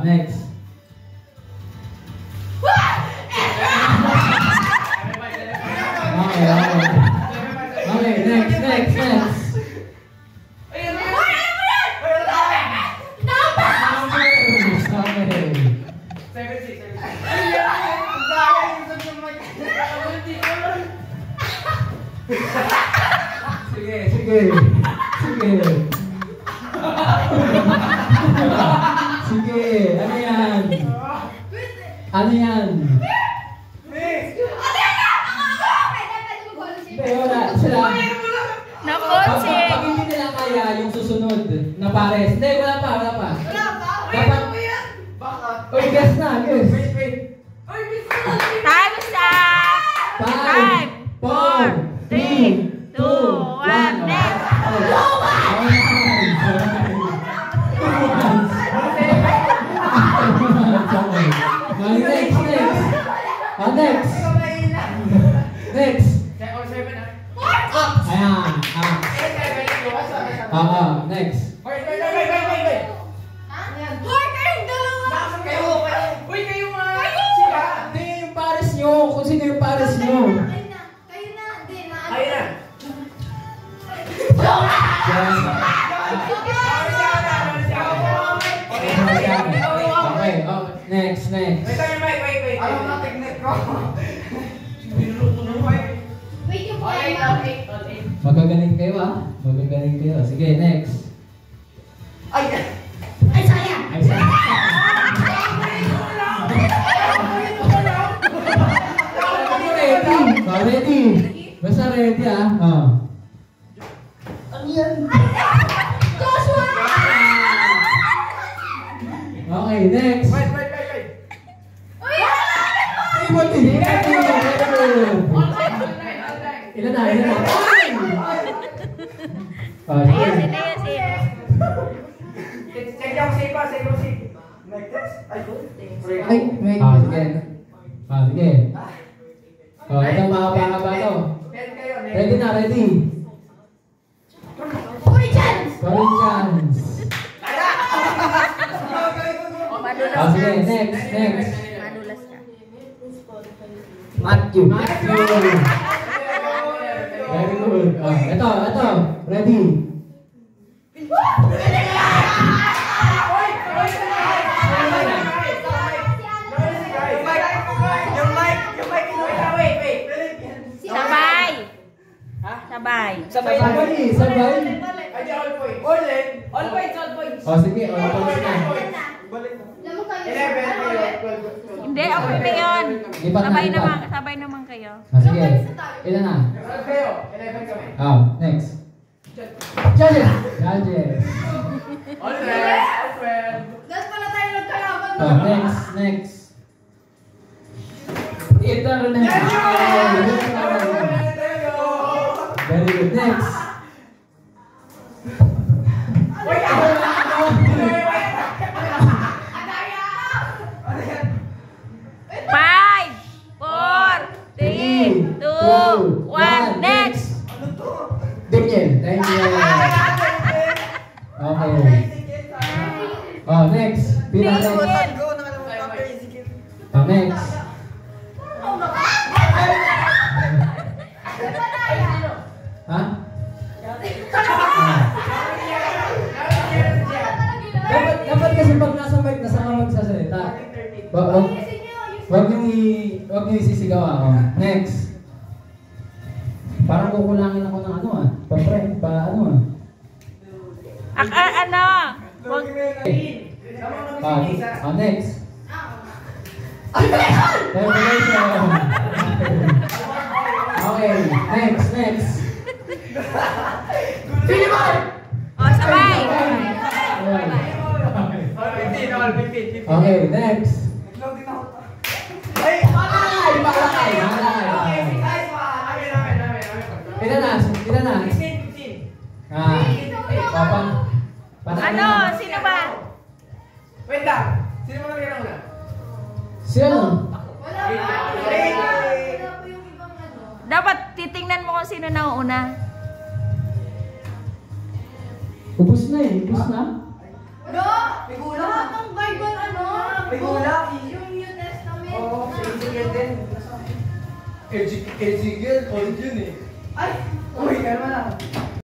Next. Okay, next. Sige. Ano yan? Wala. Sila. Nakotse. Pag hindi nila kaya yung susunod na pares. Hindi, wala pa. Dapat. Uy, guess na. Time's up! 5, 4, 3, 2, 1, next! Next! Ayan! Next! Kung sino yung pares nyo. Kayo na. Okay, next. Wait. Ano na technique ko? Magagaling kayo Magagaling kayo. Sige, next. Ay, sayang! Ready. Basta ready Ano yan? Joshua! Okay, next. Wait. Ilan na? Ayun. Check yung safe. Like this? Ay, may sige. Ito mahaba to. Ready na, ready. Corinthians. Sige, next. Madulas ka. Matthew. Very good. Ito. Ready. Sabay. All points. Sige, all points na. Hindi, okay na yun. Lipat. Sabay naman kayo. Sige. Ilan na? 11 kami. Next. Judges. All 12. That's pala tayo nagkalaban. Next. Ito na. Very good. Next. Five, 4, 3, 2, 1, next! Daniel. Thank you. Okay. Next. Next. Dapat kasi pag nasa mic, nasa ka magsasalita. Wag niyo isisigaw Next. Parang kukulangin ako ng next. Okay, next. Sabay! Okay, next. Ilan na? 15. Ano? Sino ba? Wait lang. Sino ba nagkira una? Sino? Dapat titingnan mo kung sino nauuna. Ubus na. Lahat ng Bible Ay, wala. Yung New Testament. Oo, sa Ezekiel din. Ezekiel, old yun eh. Ay! Uy, kalma lang.